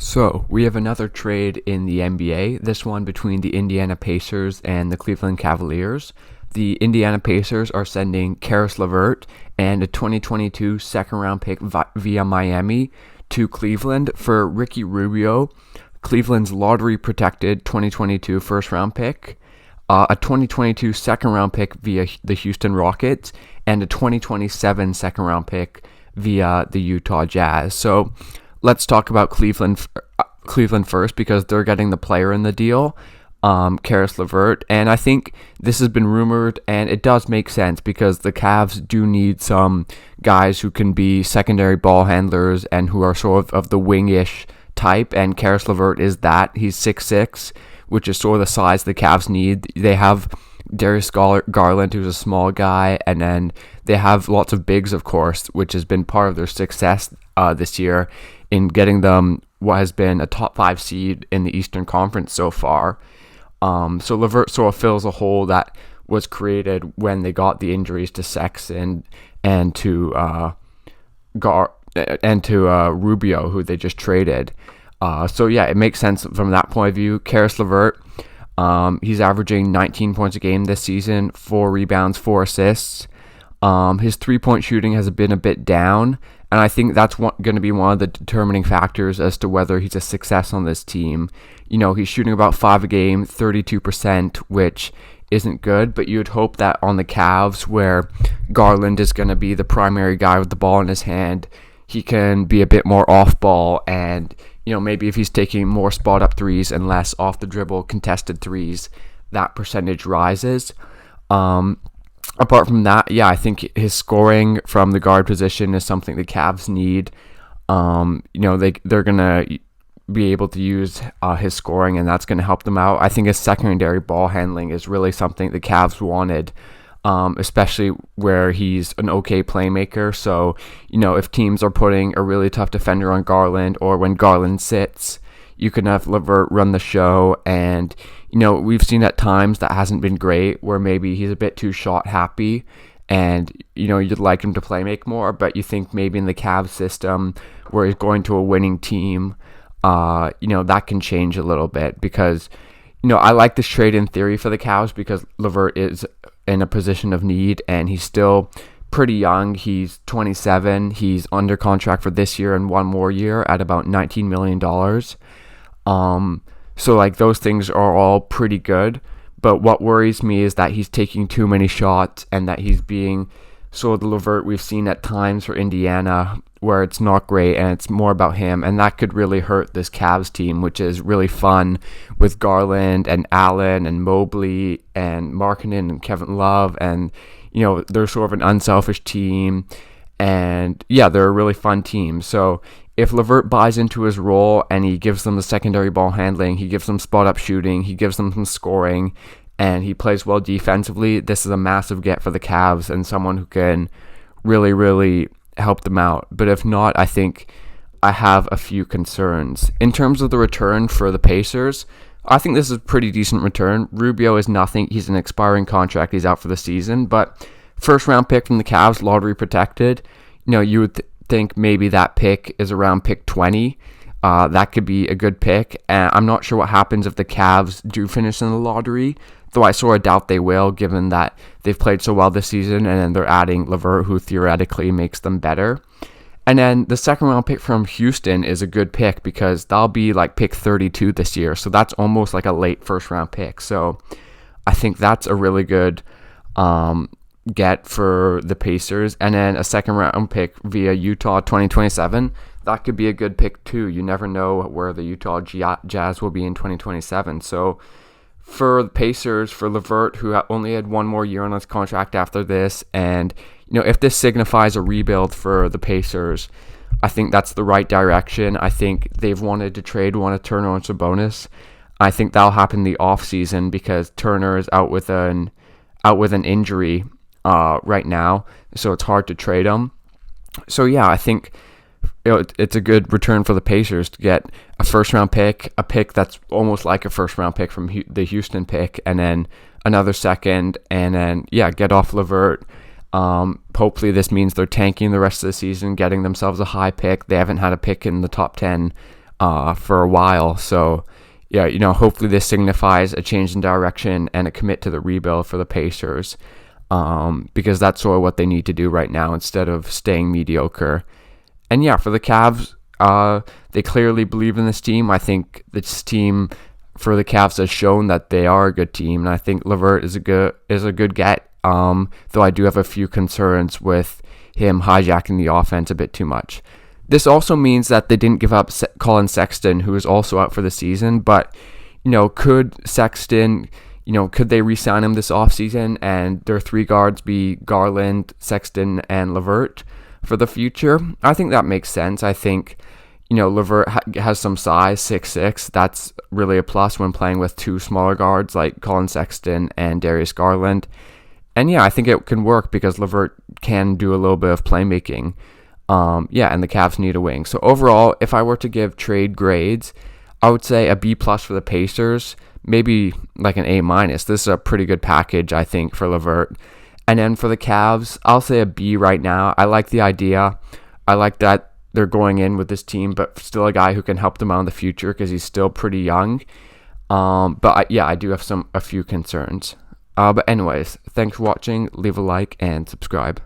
So, we have another trade in the NBA, this one between the Indiana Pacers and the Cleveland Cavaliers. The Indiana Pacers are sending Caris LeVert and a 2022 second round pick via Miami to Cleveland for Ricky Rubio, Cleveland's lottery protected 2022 first round pick, a 2022 second round pick via the Houston Rockets, and a 2027 second round pick via the Utah Jazz. So, let's talk about Cleveland first because they're getting the player in the deal, Caris LeVert. And I think this has been rumored, and it does make sense because the Cavs do need some guys who can be secondary ball handlers and who are sort of the wing-ish type, and Caris LeVert is that. He's 6'6", which is sort of the size the Cavs need. They have Darius Garland, who's a small guy, and then they have lots of bigs, of course, which has been part of their success this year in getting them what has been a top 5 seed in the Eastern Conference so far. So LeVert sort of fills a hole that was created when they got the injuries to Sexton and to Rubio, who they just traded. So yeah, it makes sense from that point of view. Caris LeVert, he's averaging 19 points a game this season, 4 rebounds, 4 assists. His three-point shooting has been a bit down, and I think that's going to be one of the determining factors as to whether he's a success on this team. You know, he's shooting about 5 a game, 32%, which isn't good, but you'd hope that on the Cavs, where Garland is going to be the primary guy with the ball in his hand, he can be a bit more off-ball, and, you know, maybe if he's taking more spot-up threes and less off-the-dribble contested threes, that percentage rises. Apart from that, yeah, I think his scoring from the guard position is something the Cavs need. You know, they're going to be able to use his scoring, and that's going to help them out. I think his secondary ball handling is really something the Cavs wanted, especially where he's an okay playmaker. So, you know, if teams are putting a really tough defender on Garland, or when Garland sits, you can have LeVert run the show. And, you know, we've seen at times that hasn't been great, where maybe he's a bit too shot happy and, you know, you'd like him to play make more, but you think maybe in the Cavs system where he's going to a winning team, you know, that can change a little bit. Because, you know, I like this trade in theory for the Cavs because LeVert is in a position of need and he's still pretty young. He's 27. He's under contract for this year and one more year at about $19 million. So like those things are all pretty good, but what worries me is that he's taking too many shots and that he's being sort of the LeVert we've seen at times for Indiana, where it's not great and it's more about him, and that could really hurt this Cavs team, which is really fun with Garland and Allen and Mobley and Markkanen and Kevin Love, and, you know, they're sort of an unselfish team, and yeah, they're a really fun team. So if LeVert buys into his role and he gives them the secondary ball handling, he gives them spot-up shooting, he gives them some scoring, and he plays well defensively, this is a massive get for the Cavs and someone who can really, really help them out. But if not, I think I have a few concerns. In terms of the return for the Pacers, I think this is a pretty decent return. Rubio is nothing. He's an expiring contract. He's out for the season. But first-round pick from the Cavs, lottery protected. You know, you would think maybe that pick is around pick 20. That could be a good pick. And I'm not sure what happens if the Cavs do finish in the lottery, though I sort of doubt they will, given that they've played so well this season, and then they're adding LeVert, who theoretically makes them better. And then the second round pick from Houston is a good pick because that'll be like pick 32 this year. So that's almost like a late first round pick. So I think that's a really good get for the Pacers. And then a second round pick via Utah 2027. That could be a good pick too. You never know where the Utah Jazz will be in 2027. So for the Pacers, for LeVert, who only had one more year on his contract after this, and, you know, if this signifies a rebuild for the Pacers, I think that's the right direction. I think they've wanted to trade one of Turner and Sabonis. I think that'll happen in the offseason because Turner is out with an injury right now, so it's hard to trade him. So yeah, I think it's a good return for the Pacers to get a first-round pick, a pick that's almost like a first-round pick from the Houston pick, and then another second, and then, yeah, get off LeVert. Hopefully this means they're tanking the rest of the season, getting themselves a high pick. They haven't had a pick in the top 10 for a while. So yeah, hopefully this signifies a change in direction and a commit to the rebuild for the Pacers, because that's sort of what they need to do right now instead of staying mediocre. And yeah, for the Cavs, they clearly believe in this team. I think this team for the Cavs has shown that they are a good team, and I think LeVert is a good get. Though I do have a few concerns with him hijacking the offense a bit too much. This also means that they didn't give up Colin Sexton, who is also out for the season. But could Sexton, could they re-sign him this offseason and their three guards be Garland, Sexton, and LeVert for the future? I think that makes sense. I think LeVert has some size, 6'6". That's really a plus when playing with two smaller guards like Colin Sexton and Darius Garland. And yeah, I think it can work because LeVert can do a little bit of playmaking. And the Cavs need a wing. So overall, if I were to give trade grades, I would say a B+ for the Pacers, maybe like an A-. This is a pretty good package, I think, for LeVert. And then for the Cavs, I'll say a B right now. I like the idea. I like that they're going in with this team, but still a guy who can help them out in the future because he's still pretty young. I do have a few concerns. But anyways, thanks for watching. Leave a like and subscribe.